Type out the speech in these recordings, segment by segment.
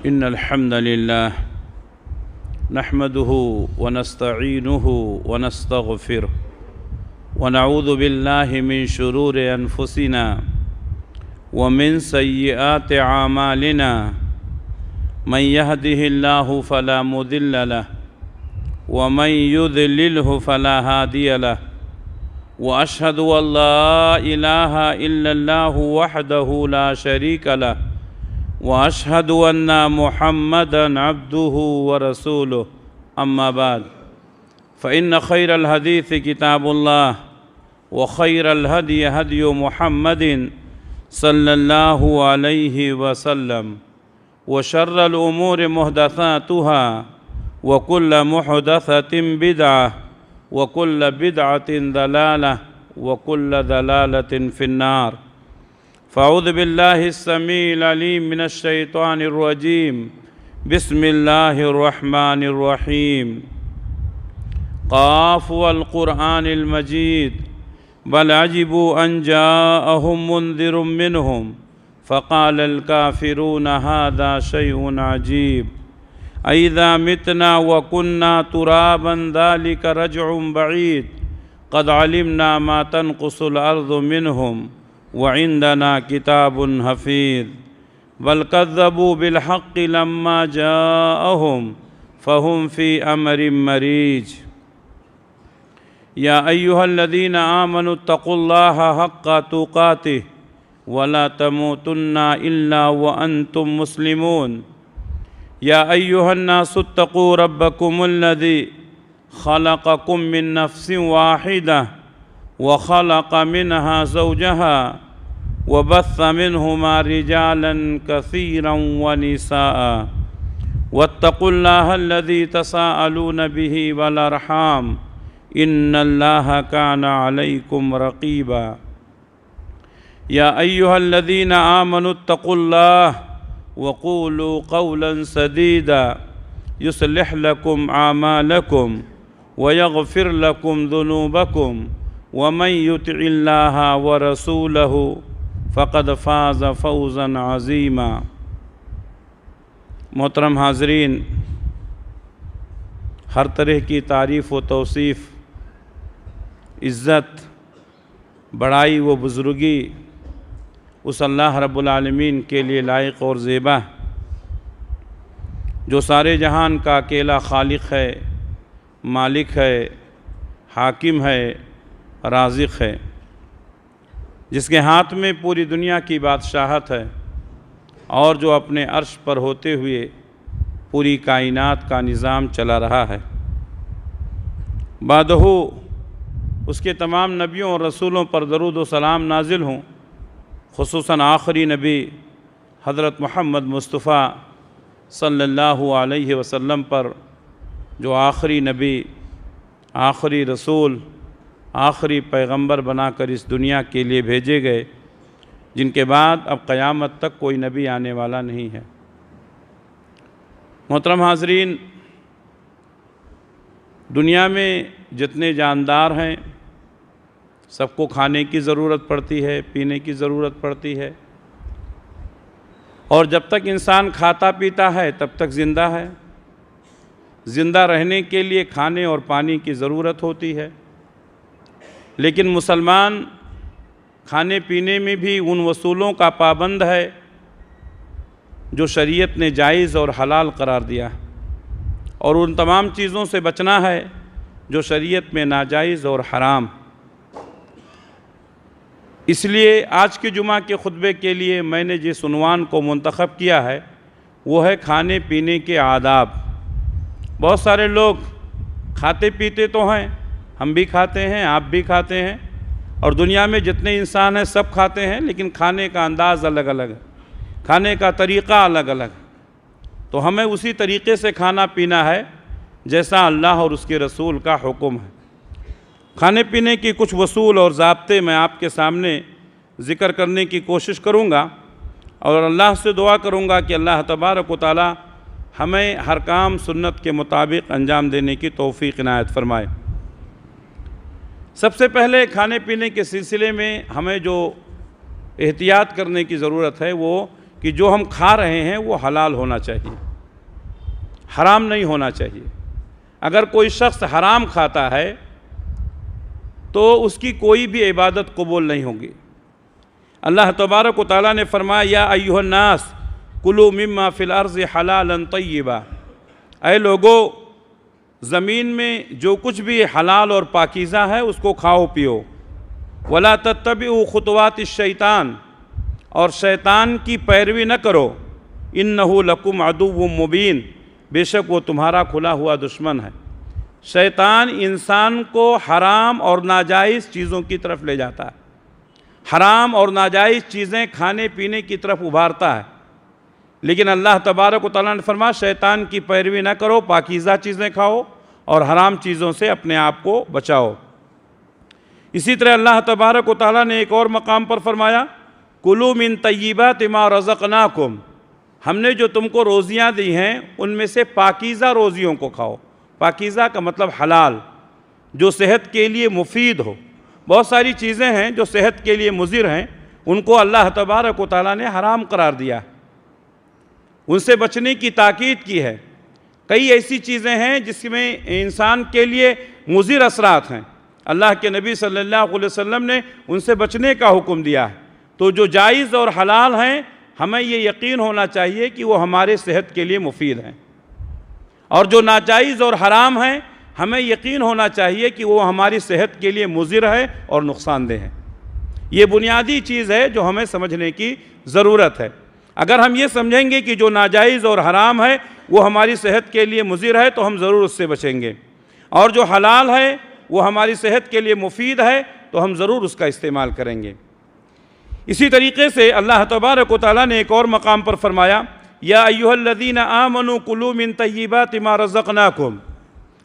إن الحمد لله نحمده ونستعينه ونستغفره ونعوذ بالله من شرور أنفسنا ومن سيئات أعمالنا من يهده الله فلا مضل له ومن يضلله فلا هادي له وأشهد أن لا إله إلا الله وحده لا شريك له وأشهد أن محمدًا عبده ورسوله أما بعد فإن خير الحديث كتاب الله وخير الهدي هدي محمد صلى الله عليه وسلم وشر الأمور محدثاتها وكل محدثة بدعة وكل بدعة ضلالة وكل ضلالة في النار فأعوذ بالله السميع العليم من الشيطان الرجيم بسم الله الرحمن الرحيم قاف والقرآن المجيد بل عجبوا أن جاءهم منذر منهم فقال الكافرون هذا شيء عجيب أإذا متنا وكنا ترابا ذلك رجع بعيد قد علمنا ما تنقص الأرض منهم وعندنا كتاب حفيظ بل كذبوا بالحق لما جاءهم فهم في أمر مريج يا أيها الذين آمنوا اتقوا الله حق تقاته ولا تموتن إلا وأنتم مسلمون يا أيها الناس اتقوا ربكم الذي خلقكم من نفس واحدة وخلق منها زوجها وبث منهما رجالا كثيرا ونساء واتقوا الله الذي تساءلون به والأرحام إن الله كان عليكم رقيبا يا أيها الذين آمنوا اتقوا الله وقولوا قولا سديدا يصلح لكم أعمالكم ويغفر لكم ذنوبكم ومن يطع الله ورسوله فقد فاز فوزا عظیما۔ محترم حاضرین، ہر طرح کی تعریف و توصیف، عزت، بڑائی و بزرگی اس اللہ رب العالمین کے لیے لائق اور زیبا، جو سارے جہان کا اکیلا خالق ہے، مالک ہے، حاکم ہے، رازق ہے، جس کے ہاتھ میں پوری دنیا کی بادشاہت ہے اور جو اپنے عرش پر ہوتے ہوئے پوری کائنات کا نظام چلا رہا ہے۔ بعدہ اس کے تمام نبیوں اور رسولوں پر درود و سلام نازل ہوں، خصوصاً آخری نبی حضرت محمد مصطفیٰ صلی اللہ علیہ وسلم پر، جو آخری نبی، آخری رسول، آخری پیغمبر بنا کر اس دنیا کے لیے بھیجے گئے، جن کے بعد اب قیامت تک کوئی نبی آنے والا نہیں ہے۔ محترم حاضرین، دنیا میں جتنے جاندار ہیں سب کو کھانے کی ضرورت پڑتی ہے، پینے کی ضرورت پڑتی ہے، اور جب تک انسان کھاتا پیتا ہے تب تک زندہ ہے۔ زندہ رہنے کے لیے کھانے اور پانی کی ضرورت ہوتی ہے، لیکن مسلمان کھانے پینے میں بھی ان اصولوں کا پابند ہے جو شریعت نے جائز اور حلال قرار دیا، اور ان تمام چیزوں سے بچنا ہے جو شریعت میں ناجائز اور حرام۔ اس لیے آج کے جمعہ کے خطبے کے لیے میں نے جس عنوان کو منتخب کیا ہے وہ ہے کھانے پینے کے آداب۔ بہت سارے لوگ کھاتے پیتے تو ہیں، ہم بھی کھاتے ہیں، آپ بھی کھاتے ہیں، اور دنیا میں جتنے انسان ہیں سب کھاتے ہیں، لیکن کھانے کا انداز الگ الگ ہے، کھانے کا طریقہ الگ الگ ہے۔ تو ہمیں اسی طریقے سے کھانا پینا ہے جیسا اللہ اور اس کے رسول کا حکم ہے۔ کھانے پینے کی کچھ اصول اور ضابطے میں آپ کے سامنے ذکر کرنے کی کوشش کروں گا، اور اللہ سے دعا کروں گا کہ اللہ تبارک و تعالی ہمیں ہر کام سنت کے مطابق انجام دینے کی توفیق عنایت فرمائے۔ سب سے پہلے کھانے پینے کے سلسلے میں ہمیں جو احتیاط کرنے کی ضرورت ہے وہ کہ کہ جو ہم کھا رہے ہیں وہ حلال ہونا چاہیے، حرام نہیں ہونا چاہیے۔ اگر کوئی شخص حرام کھاتا ہے تو اس کی کوئی بھی عبادت قبول نہیں ہوگی۔ اللہ تبارک و تعالیٰ نے فرمایا یا ایھا الناس کلوا مما فی الارض حلالا طیبا، اے لوگو زمین میں جو کچھ بھی حلال اور پاکیزہ ہے اس کو کھاؤ پیو، ولا تتبعوا خطوات الشیطان، اور شیطان کی پیروی نہ کرو، انہ لکم عدو مبین، بے شک وہ تمہارا کھلا ہوا دشمن ہے۔ شیطان انسان کو حرام اور ناجائز چیزوں کی طرف لے جاتا ہے، حرام اور ناجائز چیزیں کھانے پینے کی طرف ابھارتا ہے، لیکن اللہ تبارک و تعالیٰ نے فرمایا شیطان کی پیروی نہ کرو، پاکیزہ چیزیں کھاؤ اور حرام چیزوں سے اپنے آپ کو بچاؤ۔ اسی طرح اللہ تبارک و تعالیٰ نے ایک اور مقام پر فرمایا کلوا من طیبات ما رزقناکم، ہم نے جو تم کو روزیاں دی ہیں ان میں سے پاکیزہ روزیوں کو کھاؤ۔ پاکیزہ کا مطلب حلال، جو صحت کے لیے مفید ہو۔ بہت ساری چیزیں ہیں جو صحت کے لیے مضر ہیں، ان کو اللہ تبارک و تعالیٰ نے حرام قرار دیا ہے، ان سے بچنے کی تاکید کی ہے۔ کئی ایسی چیزیں ہیں جس میں انسان کے لیے مضر اثرات ہیں، اللہ کے نبی صلی اللہ علیہ وسلم نے ان سے بچنے کا حکم دیا ہے۔ تو جو جائز اور حلال ہیں ہمیں یہ یقین ہونا چاہیے کہ وہ ہمارے صحت کے لیے مفید ہیں، اور جو ناجائز اور حرام ہیں ہمیں یقین ہونا چاہیے کہ وہ ہماری صحت کے لیے مضر ہے اور نقصان دہ ہے۔ یہ بنیادی چیز ہے جو ہمیں سمجھنے کی ضرورت ہے۔ اگر ہم یہ سمجھیں گے کہ جو ناجائز اور حرام ہے وہ ہماری صحت کے لیے مضر ہے تو ہم ضرور اس سے بچیں گے، اور جو حلال ہے وہ ہماری صحت کے لیے مفید ہے تو ہم ضرور اس کا استعمال کریں گے۔ اسی طریقے سے اللہ تبارک و تعالیٰ نے ایک اور مقام پر فرمایا یا ایھا الذین آمنوا کلوا من طیبات ما رزقناکم،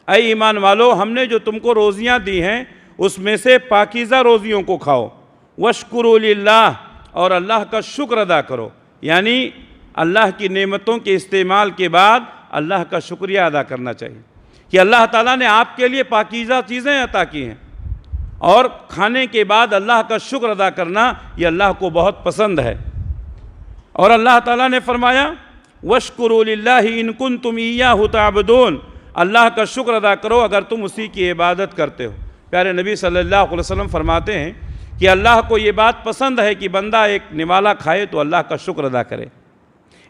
اے ایمان والو ہم نے جو تم کو روزیاں دی ہیں اس میں سے پاکیزہ روزیوں کو کھاؤ، واشکروا للہ، اور اللہ کا شکر ادا کرو، یعنی اللہ کی نعمتوں کے استعمال کے بعد اللہ کا شکریہ ادا کرنا چاہیے کہ اللہ تعالیٰ نے آپ کے لیے پاکیزہ چیزیں عطا کی ہیں، اور کھانے کے بعد اللہ کا شکر ادا کرنا یہ اللہ کو بہت پسند ہے۔ اور اللہ تعالیٰ نے فرمایا واشکروا للہ ان کنتم ایاہ تعبدون، اللہ کا شکر ادا کرو اگر تم اسی کی عبادت کرتے ہو۔ پیارے نبی صلی اللہ علیہ وسلم فرماتے ہیں کہ اللہ کو یہ بات پسند ہے کہ بندہ ایک نوالا کھائے تو اللہ کا شکر ادا کرے،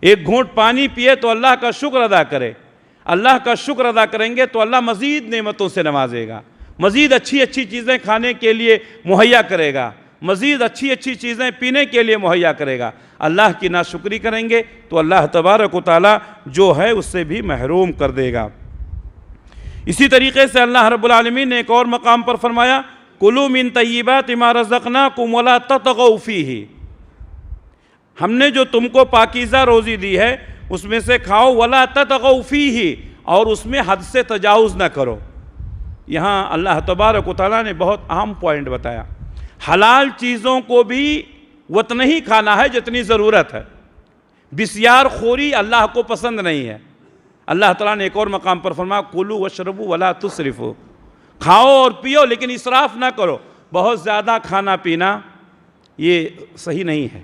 ایک گھونٹ پانی پیے تو اللہ کا شکر ادا کرے۔ اللہ کا شکر ادا کریں گے تو اللہ مزید نعمتوں سے نوازے گا، مزید اچھی اچھی چیزیں کھانے کے لیے مہیا کرے گا، مزید اچھی اچھی چیزیں پینے کے لیے مہیا کرے گا۔ اللہ کی ناشکری کریں گے تو اللہ تبارک و تعالیٰ جو ہے اس سے بھی محروم کر دے گا۔ اسی طریقے سے اللہ رب العالمین نے ایک اور مقام پر فرمایا کلوا من طیبات ما رزقناکم ولا تطغوا فیہ، ہم نے جو تم کو پاکیزہ روزی دی ہے اس میں سے کھاؤ، ولا تطغوا فیہ، اور اس میں حد سے تجاوز نہ کرو۔ یہاں اللہ تبارک و تعالیٰ نے بہت اہم پوائنٹ بتایا، حلال چیزوں کو بھی اتنا ہی کھانا ہے جتنی ضرورت ہے، بسیار خوری اللہ کو پسند نہیں ہے۔ اللہ تعالیٰ نے ایک اور مقام پر فرمایا کلوا واشربوا ولا تسرفوا، کھاؤ اور پیو لیکن اسراف نہ کرو۔ بہت زیادہ کھانا پینا یہ صحیح نہیں ہے،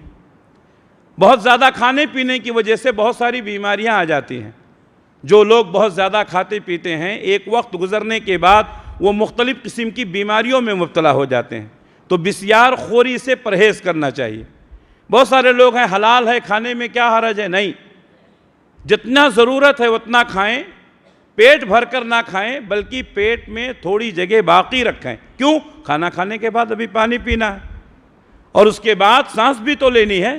بہت زیادہ کھانے پینے کی وجہ سے بہت ساری بیماریاں آ جاتی ہیں۔ جو لوگ بہت زیادہ کھاتے پیتے ہیں ایک وقت گزرنے کے بعد وہ مختلف قسم کی بیماریوں میں مبتلا ہو جاتے ہیں، تو بسیار خوری سے پرہیز کرنا چاہیے۔ بہت سارے لوگ ہیں حلال ہے کھانے میں کیا حرج ہے، نہیں، جتنا ضرورت ہے اتنا کھائیں، پیٹ بھر کر نہ کھائیں بلکہ پیٹ میں تھوڑی جگہ باقی رکھیں۔ کیوں؟ کھانا کھانے کے بعد ابھی پانی پینا ہے اور اس کے بعد سانس بھی تو لینی ہے،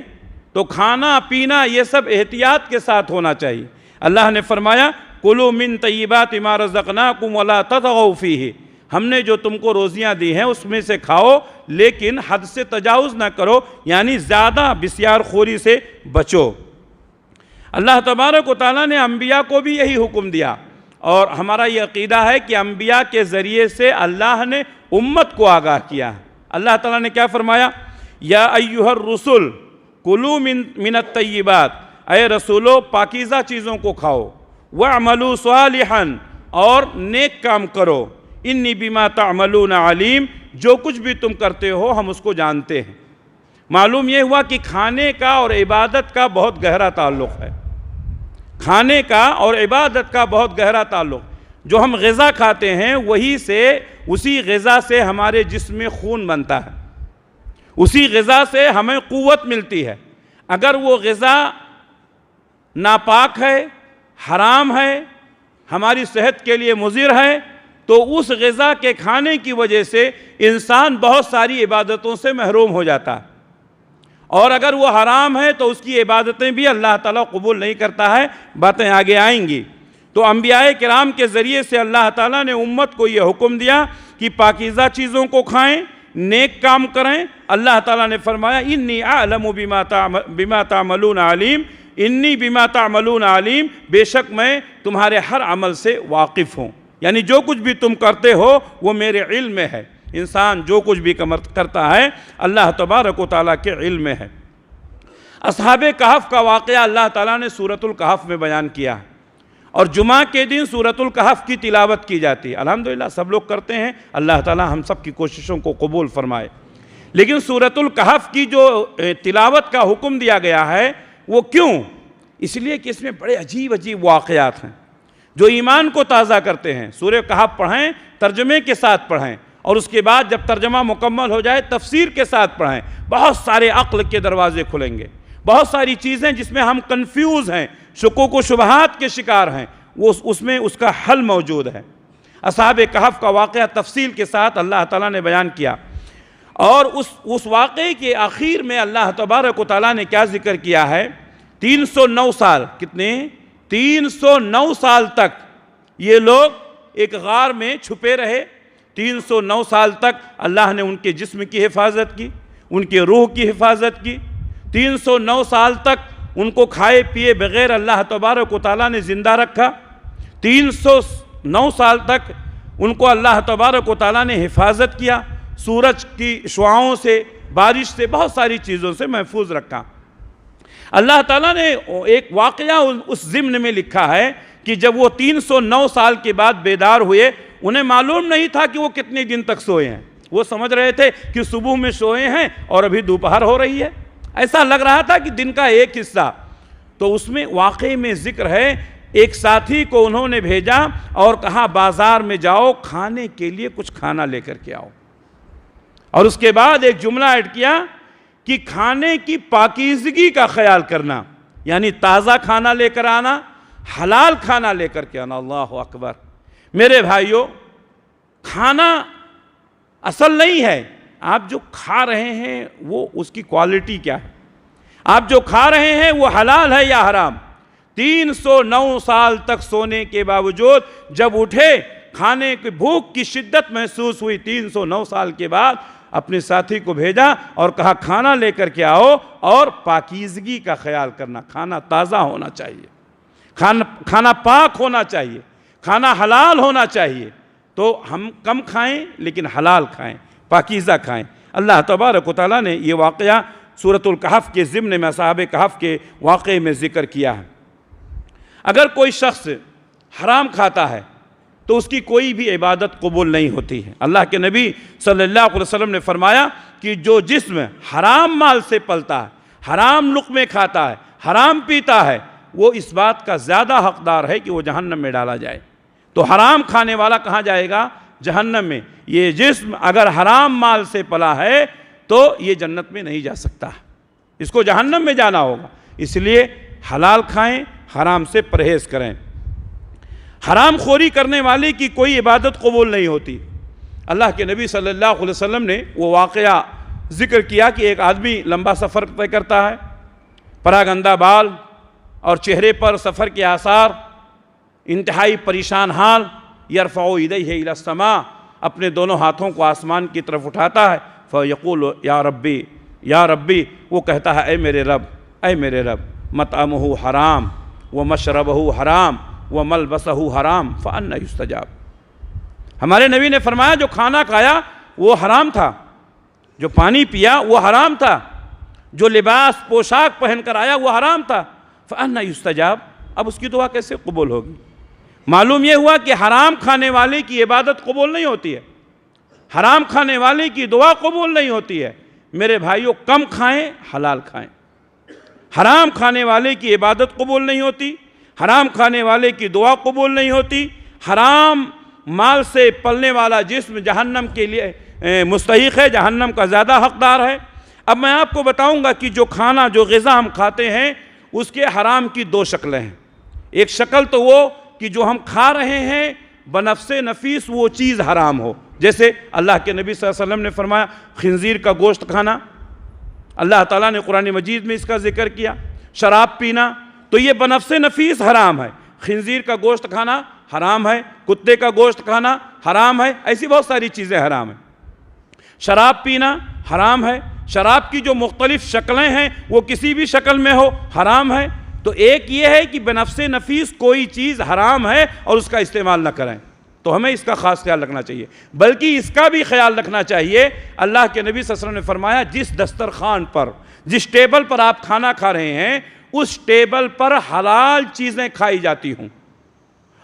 تو کھانا پینا یہ سب احتیاط کے ساتھ ہونا چاہیے۔ اللہ نے فرمایا کلوا من طیبات ما رزقناکم ولا تطغوا فیہ، ہم نے جو تم کو روزیاں دی ہیں اس میں سے کھاؤ لیکن حد سے تجاوز نہ کرو، یعنی زیادہ بسیار خوری سے بچو۔ اللہ تبارک و تعالیٰ نے انبیاء کو بھی یہی حکم دیا، اور ہمارا یہ عقیدہ ہے کہ انبیاء کے ذریعے سے اللہ نے امت کو آگاہ کیا ہے۔ اللہ تعالیٰ نے کیا فرمایا یا ایھا الرسل کلوا من الطیبات، اے رسولو پاکیزہ چیزوں کو کھاؤ، وَاعْمَلُوا صَالِحًا، اور نیک کام کرو، انی بما تعملون علیم، جو کچھ بھی تم کرتے ہو ہم اس کو جانتے ہیں۔ معلوم یہ ہوا کہ کھانے کا اور عبادت کا بہت گہرا تعلق ہے. کھانے کا اور عبادت کا بہت گہرا تعلق. جو ہم غذا کھاتے ہیں اسی غذا سے ہمارے جسم میں خون بنتا ہے, اسی غذا سے ہمیں قوت ملتی ہے. اگر وہ غذا ناپاک ہے, حرام ہے, ہماری صحت کے لیے مضر ہے, تو اس غذا کے کھانے کی وجہ سے انسان بہت ساری عبادتوں سے محروم ہو جاتا ہے. اور اگر وہ حرام ہے تو اس کی عبادتیں بھی اللہ تعالیٰ قبول نہیں کرتا ہے. باتیں آگے آئیں گی. تو انبیاء کرام کے ذریعے سے اللہ تعالیٰ نے امت کو یہ حکم دیا کہ پاکیزہ چیزوں کو کھائیں, نیک کام کریں. اللہ تعالیٰ نے فرمایا انی اعلم بما تعملون علیم, انی بما تعملون علیم, بے شک میں تمہارے ہر عمل سے واقف ہوں. یعنی جو کچھ بھی تم کرتے ہو وہ میرے علم میں ہے. انسان جو کچھ بھی کرتا ہے اللہ تبارک و تعالیٰ کے علم میں ہے. اصحاب کہف کا واقعہ اللہ تعالیٰ نے سورۃ الکہف میں بیان کیا ہے, اور جمعہ کے دن سورۃ الکہف کی تلاوت کی جاتی ہے. الحمدللہ سب لوگ کرتے ہیں, اللہ تعالیٰ ہم سب کی کوششوں کو قبول فرمائے. لیکن سورۃ الکہف کی جو تلاوت کا حکم دیا گیا ہے وہ کیوں؟ اس لیے کہ اس میں بڑے عجیب عجیب واقعات ہیں جو ایمان کو تازہ کرتے ہیں. سورہ کہف پڑھیں, ترجمے کے ساتھ پڑھیں, اور اس کے بعد جب ترجمہ مکمل ہو جائے تفسیر کے ساتھ پڑھیں. بہت سارے عقل کے دروازے کھلیں گے. بہت ساری چیزیں جس میں ہم کنفیوز ہیں, شکوک و شبہات کے شکار ہیں, اس میں اس کا حل موجود ہے. اصحاب کہف کا واقعہ تفصیل کے ساتھ اللہ تعالیٰ نے بیان کیا, اور اس واقعے کے آخر میں اللہ تبارک و تعالیٰ نے کیا ذکر کیا ہے؟ 309 سال, کتنے؟ 309 سال تک یہ لوگ ایک غار میں چھپے رہے. 309 سال تک اللہ نے ان کے جسم کی حفاظت کی, ان کے روح کی حفاظت کی. 309 سال تک ان کو کھائے پیے بغیر اللہ تبارک و تعالیٰ نے زندہ رکھا. 309 سال تک ان کو اللہ تبارک و تعالیٰ نے حفاظت کیا, سورج کی شعاؤں سے, بارش سے, بہت ساری چیزوں سے محفوظ رکھا. اللہ تعالیٰ نے ایک واقعہ اس ضمن میں لکھا ہے کہ جب وہ 309 سال کے بعد بیدار ہوئے, انہیں معلوم نہیں تھا کہ وہ کتنے دن تک سوئے ہیں. وہ سمجھ رہے تھے کہ صبح میں سوئے ہیں اور ابھی دوپہر ہو رہی ہے. ایسا لگ رہا تھا کہ دن کا ایک حصہ. تو اس میں واقعے میں ذکر ہے, ایک ساتھی کو انہوں نے بھیجا اور کہا بازار میں جاؤ, کھانے کے لیے کچھ کھانا لے کر کے آؤ. اور اس کے بعد ایک جملہ ایڈ کیا کہ کھانے کی پاکیزگی کا خیال کرنا, یعنی تازہ کھانا لے کر آنا, حلال کھانا لے کر کے آنا. اللہ اکبر. میرے بھائیوں, کھانا اصل نہیں ہے, آپ جو کھا رہے ہیں وہ اس کی کوالٹی کیا ہے. آپ جو کھا رہے ہیں وہ حلال ہے یا حرام. 309 سال تک سونے کے باوجود جب اٹھے, کھانے کی بھوک کی شدت محسوس ہوئی. 309 سال کے بعد اپنے ساتھی کو بھیجا اور کہا کھانا لے کر کے آؤ, اور پاکیزگی کا خیال کرنا. کھانا تازہ ہونا چاہیے, کھانا پاک ہونا چاہیے, کھانا حلال ہونا چاہیے. تو ہم کم کھائیں لیکن حلال کھائیں, پاکیزہ کھائیں. اللہ تبارک و تعالیٰ نے یہ واقعہ سورۃ الکہف کے ضمن میں اصحاب کہف کے واقعے میں ذکر کیا ہے. اگر کوئی شخص حرام کھاتا ہے تو اس کی کوئی بھی عبادت قبول نہیں ہوتی ہے. اللہ کے نبی صلی اللہ علیہ وسلم نے فرمایا کہ جو جسم حرام مال سے پلتا ہے, حرام لقمے کھاتا ہے, حرام پیتا ہے, وہ اس بات کا زیادہ حقدار ہے کہ وہ جہنم میں ڈالا جائے. تو حرام کھانے والا کہاں جائے گا؟ جہنم میں. یہ جسم اگر حرام مال سے پلا ہے تو یہ جنت میں نہیں جا سکتا, اس کو جہنم میں جانا ہوگا. اس لیے حلال کھائیں, حرام سے پرہیز کریں. حرام خوری کرنے والے کی کوئی عبادت قبول نہیں ہوتی. اللہ کے نبی صلی اللہ علیہ وسلم نے وہ واقعہ ذکر کیا کہ ایک آدمی لمبا سفر طے کرتا ہے, پراگندہ بال اور چہرے پر سفر کے آثار, انتہائی پریشان حال. یرفع یدیہ الی السماء, اپنے دونوں ہاتھوں کو آسمان کی طرف اٹھاتا ہے. فیقول یا ربی یا ربی, وہ کہتا ہے اے میرے رب, اے میرے رب. مطعمہ حرام ومشربہ حرام وملبسہ حرام فأنی یستجاب. ہمارے نبی نے فرمایا جو کھانا کھایا وہ حرام تھا, جو پانی پیا وہ حرام تھا, جو لباس پوشاک پہن کر آیا وہ حرام تھا. فأنی یستجاب, اب اس کی دعا کیسے قبول ہوگی؟ معلوم یہ ہوا کہ حرام کھانے والے کی عبادت قبول نہیں ہوتی ہے, حرام کھانے والے کی دعا قبول نہیں ہوتی ہے. میرے بھائیوں کم کھائیں، حلال کھائیں۔ حرام کھانے والے کی عبادت قبول نہیں ہوتی، حرام کھانے والے کی دعا قبول نہیں ہوتی، حرام مال سے پلنے والا جسم جہنم کے لیے مستحق ہے، جہنم کا زیادہ حقدار ہے۔ اب میں آپ کو بتاؤں گا کہ جو کھانا، جو غذا ہم کھاتے ہیں اس کے حرام کی دو شکلیں ہیں۔ ایک شکل تو وہ کہ جو ہم کھا رہے ہیں بنفس نفیس وہ چیز حرام ہو، جیسے اللہ کے نبی صلی اللہ علیہ وسلم نے فرمایا خنزیر کا گوشت کھانا، اللہ تعالیٰ نے قرآن مجید میں اس کا ذکر کیا۔ شراب پینا تو یہ بنفس نفیس حرام ہے، خنزیر کا گوشت کھانا حرام ہے، کتے کا گوشت کھانا حرام ہے، ایسی بہت ساری چیزیں حرام ہیں۔ شراب پینا حرام ہے، شراب کی جو مختلف شکلیں ہیں وہ کسی بھی شکل میں ہو حرام ہے۔ تو ایک یہ ہے کہ بنفس نفیس کوئی چیز حرام ہے اور اس کا استعمال نہ کریں، تو ہمیں اس کا خاص خیال رکھنا چاہیے، بلکہ اس کا بھی خیال رکھنا چاہیے۔ اللہ کے نبی صلی اللہ علیہ وسلم نے فرمایا جس دسترخوان پر، جس ٹیبل پر آپ کھانا کھا رہے ہیں اس ٹیبل پر حلال چیزیں کھائی جاتی ہوں،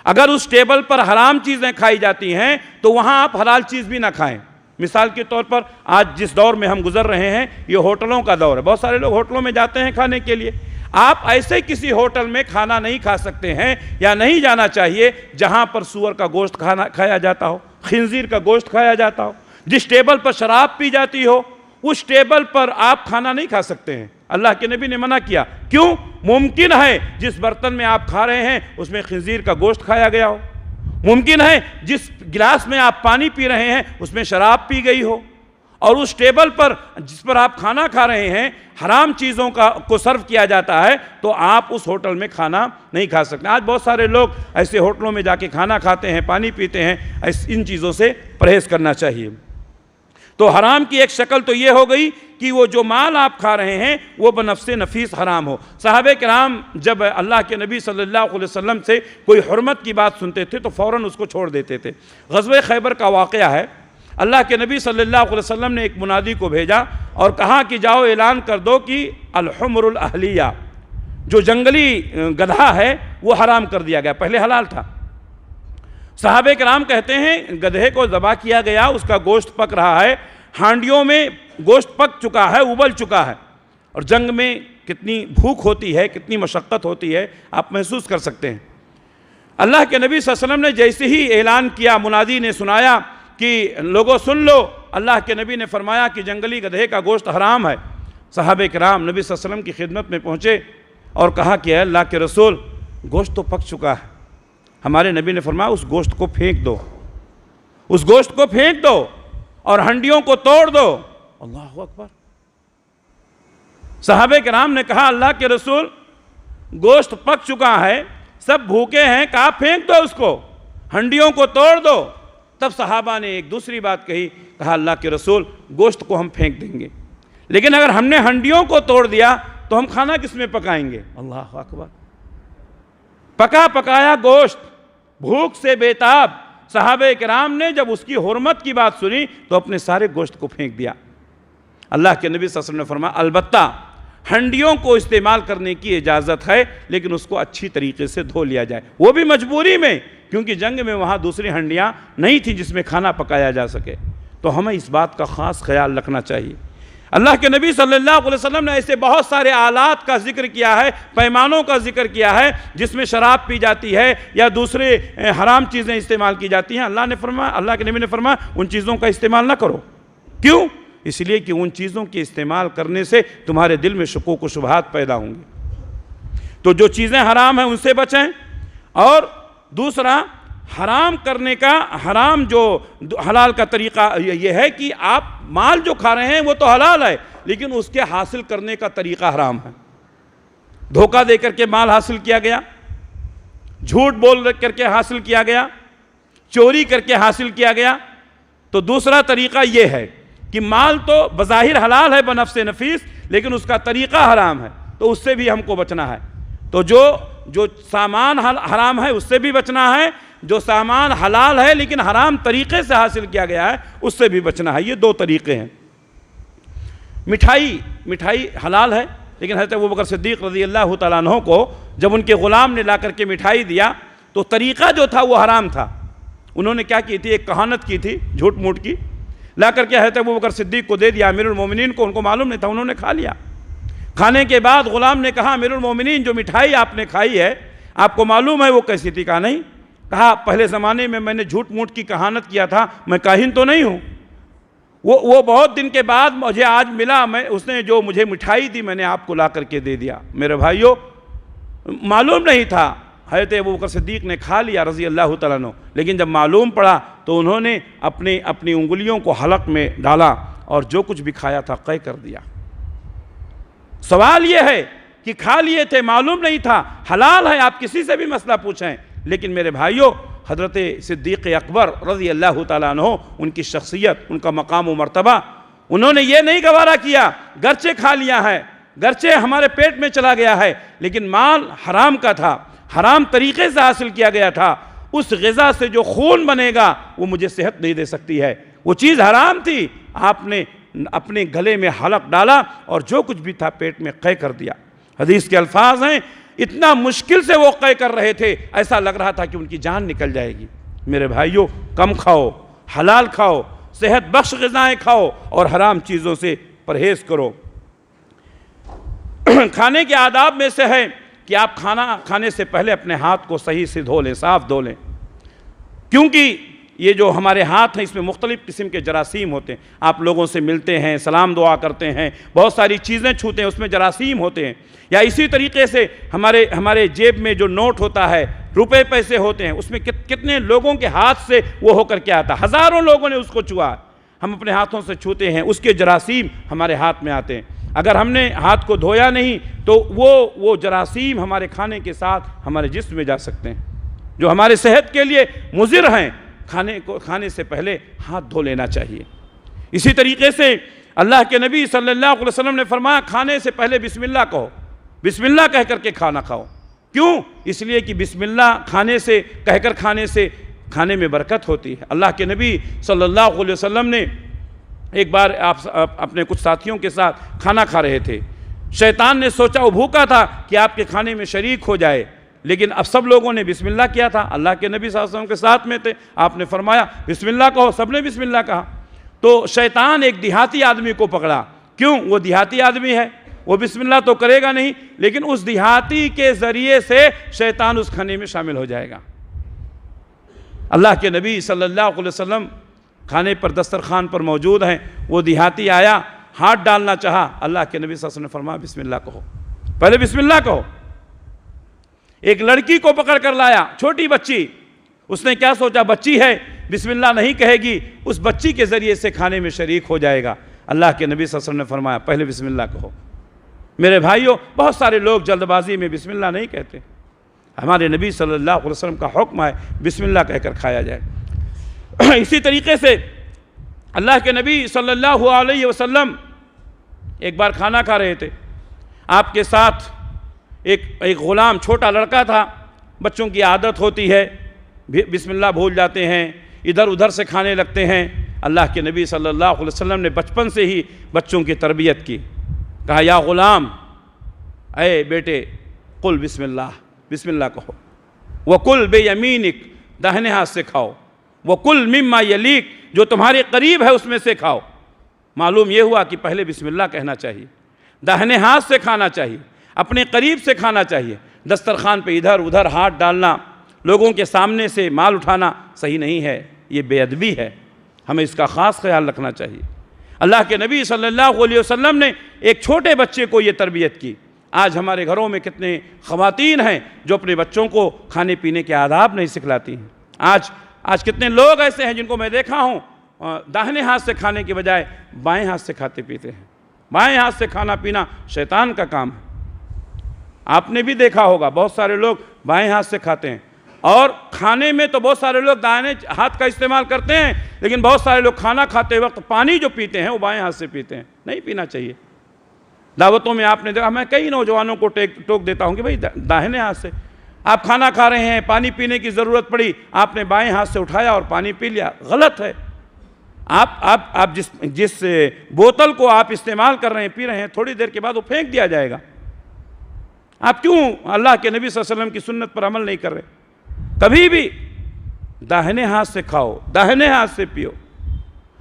اگر اس ٹیبل پر حرام چیزیں کھائی جاتی ہیں تو وہاں آپ حلال چیز بھی نہ کھائیں۔ مثال کے طور پر آج جس دور میں ہم گزر رہے ہیں یہ ہوٹلوں کا دور ہے، بہت سارے لوگ ہوٹلوں میں جاتے ہیں کھانے کے لیے۔ آپ ایسے کسی ہوٹل میں کھانا نہیں کھا سکتے ہیں یا نہیں جانا چاہیے جہاں پر سور کا گوشت کھایا جاتا ہو، خنزیر کا گوشت کھایا جاتا ہو۔ جس ٹیبل پر شراب پی جاتی ہو اس ٹیبل پر آپ کھانا نہیں کھا سکتے ہیں، اللہ کے نبی نے منع کیا۔ کیوں؟ ممکن ہے جس برتن میں آپ کھا رہے ہیں اس میں خنزیر کا گوشت کھایا گیا ہو، ممکن ہے جس گلاس میں آپ پانی پی رہے ہیں اس میں شراب پی گئی ہو، اور اس ٹیبل پر جس پر آپ کھانا کھا رہے ہیں حرام چیزوں کو سرو کیا جاتا ہے تو آپ اس ہوٹل میں کھانا نہیں کھا سکتے۔ آج بہت سارے لوگ ایسے ہوٹلوں میں جا کے کھانا کھاتے ہیں، پانی پیتے ہیں، ان چیزوں سے پرہیز کرنا چاہیے۔ تو حرام کی ایک شکل تو یہ ہو گئی کہ وہ جو مال آپ کھا رہے ہیں وہ بنفس نفیس حرام ہو۔ صحابہ کرام جب اللہ کے نبی صلی اللہ علیہ وسلم سے کوئی حرمت کی بات سنتے تھے تو فوراً اس کو چھوڑ دیتے تھے۔ غزوہ خیبر کا واقعہ ہے، اللہ کے نبی صلی اللہ علیہ وسلم نے ایک منادی کو بھیجا اور کہا کہ جاؤ اعلان کر دو کہ الحمر الاہلیہ، جو جنگلی گدھا ہے وہ حرام کر دیا گیا، پہلے حلال تھا۔ صحابہ کرام کہتے ہیں گدھے کو ذبح کیا گیا، اس کا گوشت پک رہا ہے، ہانڈیوں میں گوشت پک چکا ہے، ابل چکا ہے، اور جنگ میں کتنی بھوک ہوتی ہے، کتنی مشقت ہوتی ہے آپ محسوس کر سکتے ہیں۔ اللہ کے نبی صلی اللہ علیہ وسلم نے جیسے ہی اعلان کیا، منادی نے سنایا کہ لوگوں سن لو، اللہ کے نبی نے فرمایا کہ جنگلی گدھے کا گوشت حرام ہے۔ صحابہ کرام نبی صلی اللہ علیہ وسلم کی خدمت میں پہنچے اور کہا کہ اے اللہ کے رسول گوشت تو پک چکا ہے۔ ہمارے نبی نے فرمایا اس گوشت کو پھینک دو، اس گوشت کو پھینک دو اور ہنڈیوں کو توڑ دو۔ اللہ اکبر! صحابہ کرام نے کہا اللہ کے رسول گوشت پک چکا ہے، سب بھوکے ہیں، کہا پھینک دو اس کو، ہنڈیوں کو توڑ دو۔ تب صحابہ نے ایک دوسری بات کہی، کہا اللہ کے رسول گوشت کو ہم پھینک دیں گے، لیکن اگر ہم نے ہنڈیوں کو توڑ دیا تو ہم کھانا کس میں پکائیں گے؟ اللہ اکبر! پکا پکایا گوشت، بھوک سے بیتاب صحابہ کرام نے جب اس کی حرمت کی بات سنی تو اپنے سارے گوشت کو پھینک دیا۔ اللہ کے نبی صلی اللہ علیہ وسلم نے فرمایا البتہ ہنڈیوں کو استعمال کرنے کی اجازت ہے، لیکن اس کو اچھی طریقے سے دھو لیا جائے، وہ بھی مجبوری میں، کیونکہ جنگ میں وہاں دوسری ہنڈیاں نہیں تھی جس میں کھانا پکایا جا سکے۔ تو ہمیں اس بات کا خاص خیال رکھنا چاہیے۔ اللہ کے نبی صلی اللہ علیہ وسلم نے ایسے بہت سارے آلات کا ذکر کیا ہے، پیمانوں کا ذکر کیا ہے جس میں شراب پی جاتی ہے یا دوسرے حرام چیزیں استعمال کی جاتی ہیں۔ اللہ کے نبی نے فرمایا ان چیزوں کا استعمال نہ کرو۔ کیوں؟ اس لیے کہ ان چیزوں کے استعمال کرنے سے تمہارے دل میں شکوک و شبہات پیدا ہوں گے۔ تو جو چیزیں حرام ہیں ان سے بچیں، اور دوسرا حرام کرنے کا، حرام جو حلال کا طریقہ یہ ہے کہ آپ مال جو کھا رہے ہیں وہ تو حلال ہے لیکن اس کے حاصل کرنے کا طریقہ حرام ہے۔ دھوکہ دے کر کے مال حاصل کیا گیا، جھوٹ بول کر کے حاصل کیا گیا، چوری کر کے حاصل کیا گیا۔ تو دوسرا طریقہ یہ ہے کہ مال تو بظاہر حلال ہے بنفس نفیس لیکن اس کا طریقہ حرام ہے، تو اس سے بھی ہم کو بچنا ہے۔ تو جو سامان حرام ہے اس سے بھی بچنا ہے، جو سامان حلال ہے لیکن حرام طریقے سے حاصل کیا گیا ہے اس سے بھی بچنا ہے۔ یہ دو طریقے ہیں۔ مٹھائی حلال ہے، لیکن حضرت ابوبکر صدیق رضی اللہ تعالیٰ عنہ کو جب ان کے غلام نے لا کر کے مٹھائی دیا تو طریقہ جو تھا وہ حرام تھا۔ انہوں نے کیا کی تھی؟ ایک کہانت کی تھی جھوٹ موٹ کی، لا کر کے حضرت ابوبکر صدیق کو دے دیا، امیر المومنین کو، ان کو معلوم نہیں تھا، انہوں نے کھا لیا۔ کھانے کے بعد غلام نے کہا امیر المومنین جو مٹھائی آپ نے کھائی ہے آپ کو معلوم ہے وہ کیسی تھی؟ کہا نہیں۔ کہا پہلے زمانے میں نے جھوٹ موٹ کی کہانت کیا تھا، میں کاہن تو نہیں ہوں، وہ بہت دن کے بعد مجھے آج ملا، اس نے جو مجھے مٹھائی دی میں نے آپ کو لا کر کے دے دیا۔ میرے بھائیوں معلوم نہیں تھا، حضرت ابوبکر صدیق نے کھا لیا رضی اللہ تعالیٰ عنہ، لیکن جب معلوم پڑا تو انہوں نے اپنی انگلیوں کو حلق میں ڈالا اور جو کچھ بھی کھایا تھا قے کر دیا۔ سوال یہ ہے کہ کھا لیے تھے، معلوم نہیں تھا، حلال ہے، آپ کسی سے بھی مسئلہ پوچھیں، لیکن میرے بھائیوں حضرت صدیق اکبر رضی اللہ تعالیٰ عنہ، ان کی شخصیت، ان کا مقام و مرتبہ، انہوں نے یہ نہیں گوارا کیا گرچہ کھا لیا ہے، گرچہ ہمارے پیٹ میں چلا گیا ہے، لیکن مال حرام کا تھا، حرام طریقے سے حاصل کیا گیا تھا، اس غذا سے جو خون بنے گا وہ مجھے صحت نہیں دے سکتی ہے، وہ چیز حرام تھی، آپ نے اپنے گلے میں حلق ڈالا اور جو کچھ بھی تھا پیٹ میں قے کر دیا۔ حدیث کے الفاظ ہیں اتنا مشکل سے وہ قے کر رہے تھے، ایسا لگ رہا تھا کہ ان کی جان نکل جائے گی۔ میرے بھائیوں کم کھاؤ، حلال کھاؤ، صحت بخش غذائیں کھاؤ اور حرام چیزوں سے پرہیز کرو۔ کھانے کے آداب میں سے ہے کہ آپ کھانا کھانے سے پہلے اپنے ہاتھ کو صحیح سے دھو لیں، صاف دھو لیں، کیونکہ یہ جو ہمارے ہاتھ ہیں اس میں مختلف قسم کے جراثیم ہوتے ہیں، آپ لوگوں سے ملتے ہیں، سلام دعا کرتے ہیں، بہت ساری چیزیں چھوتے ہیں، اس میں جراثیم ہوتے ہیں، یا اسی طریقے سے ہمارے جیب میں جو نوٹ ہوتا ہے، روپے پیسے ہوتے ہیں، اس میں کتنے لوگوں کے ہاتھ سے وہ ہو کر کے آتا ہے، ہزاروں لوگوں نے اس کو چھوا، ہم اپنے ہاتھوں سے چھوتے ہیں، اس کے جراثیم ہمارے ہاتھ میں آتے ہیں، اگر ہم نے ہاتھ کو دھویا نہیں تو وہ جراثیم ہمارے کھانے کے ساتھ ہمارے جسم میں جا سکتے ہیں، جو ہمارے صحت کے لیے مضر ہیں۔ کھانے سے پہلے ہاتھ دھو لینا چاہیے۔ اسی طریقے سے اللہ کے نبی صلی اللہ علیہ وسلم نے فرمایا کھانے سے پہلے بسم اللہ کہو، بسم اللہ کہہ کر کے کھانا کھاؤ۔ کیوں؟ اس لیے کہ بسم اللہ کہہ کر کھانے سے کھانے میں برکت ہوتی ہے۔ اللہ کے نبی صلی اللہ علیہ وسلم نے ایک بار آپ اپنے کچھ ساتھیوں کے ساتھ کھانا کھا رہے تھے، شیطان نے سوچا، وہ بھوکا تھا کہ آپ کے کھانے میں شریک ہو جائے، لیکن اب سب لوگوں نے بسم اللہ کیا تھا، اللہ کے نبی صلی اللہ علیہ وسلم کے ساتھ میں تھے، آپ نے فرمایا بسم اللہ کہو، سب نے بسم اللہ کہا، تو شیطان ایک دیہاتی آدمی کو پکڑا، کیوں؟ وہ دیہاتی آدمی ہے، وہ بسم اللہ تو کرے گا نہیں، لیکن اس دیہاتی کے ذریعے سے شیطان اس کھانے میں شامل ہو جائے گا۔ اللہ کے نبی صلی اللہ علیہ وسلم کھانے پر دسترخوان پر موجود ہیں، وہ دیہاتی آیا، ہاتھ ڈالنا چاہا، اللہ کے نبی صلی اللہ علیہ وسلم نے فرمایا بسم اللہ کہو، پہلے بسم اللہ کہو۔ ایک لڑکی کو پکڑ کر لایا، چھوٹی بچی، اس نے کیا سوچا، بچی ہے، بسم اللہ نہیں کہے گی، اس بچی کے ذریعے سے کھانے میں شریک ہو جائے گا۔ اللہ کے نبی صلی اللہ علیہ وسلم نے فرمایا پہلے بسم اللہ کہو۔ میرے بھائیوں بہت سارے لوگ جلد بازی میں بسم اللہ نہیں کہتے، ہمارے نبی صلی اللہ علیہ وسلم کا حکم ہے بسم اللہ کہہ کر کھایا جائے۔ اسی طریقے سے اللہ کے نبی صلی اللہ علیہ وسلم ایک بار کھانا کھا رہے تھے، آپ کے ساتھ ایک غلام چھوٹا لڑکا تھا، بچوں کی عادت ہوتی ہے بسم اللہ بھول جاتے ہیں، ادھر ادھر سے کھانے لگتے ہیں۔ اللہ کے نبی صلی اللہ علیہ وسلم نے بچپن سے ہی بچوں کی تربیت کی، کہا یا غلام، اے بیٹے، قل بسم اللہ، بسم اللہ کہو، وَقُلْ بِيَمِينِكَ، داہنے ہاتھ سے کھاؤ، وَقُلْ مِمَّا يَلِيكَ، جو تمہارے قریب ہے اس میں سے کھاؤ۔ معلوم یہ ہوا کہ پہلے بسم اللہ کہنا چاہیے، داہنے ہاتھ سے کھانا چاہیے، اپنے قریب سے کھانا چاہیے۔ دسترخوان پہ ادھر ادھر ہاتھ ڈالنا، لوگوں کے سامنے سے مال اٹھانا صحیح نہیں ہے، یہ بے ادبی ہے، ہمیں اس کا خاص خیال رکھنا چاہیے۔ اللہ کے نبی صلی اللہ علیہ وسلم نے ایک چھوٹے بچے کو یہ تربیت کی۔ آج ہمارے گھروں میں کتنے خواتین ہیں جو اپنے بچوں کو کھانے پینے کے آداب نہیں سکھلاتی ہیں۔ آج کتنے لوگ ایسے ہیں جن کو میں دیکھا ہوں داہنے ہاتھ سے کھانے کے بجائے بائیں ہاتھ سے کھاتے پیتے ہیں۔ بائیں ہاتھ سے کھانا پینا شیطان کا کام ہے۔ آپ نے بھی دیکھا ہوگا بہت سارے لوگ بائیں ہاتھ سے کھاتے ہیں، اور کھانے میں تو بہت سارے لوگ دائیں ہاتھ کا استعمال کرتے ہیں، لیکن بہت سارے لوگ کھانا کھاتے وقت پانی جو پیتے ہیں وہ بائیں ہاتھ سے پیتے ہیں، نہیں پینا چاہیے۔ دعوتوں میں آپ نے دیکھا، میں کئی نوجوانوں کو ٹوک دیتا ہوں کہ بھائی داہنے ہاتھ سے آپ کھانا کھا رہے ہیں، پانی پینے کی ضرورت پڑی، آپ نے بائیں ہاتھ سے اٹھایا اور پانی پی لیا، غلط ہے۔ آپ جس بوتل کو آپ استعمال کر رہے ہیں، پی رہے ہیں، تھوڑی دیر کے بعد وہ پھینک دیا جائے گا۔ آپ کیوں اللہ کے نبی صلی اللہ علیہ وسلم کی سنت پر عمل نہیں کر رہے؟ کبھی بھی داہنے ہاتھ سے کھاؤ، داہنے ہاتھ سے پیو۔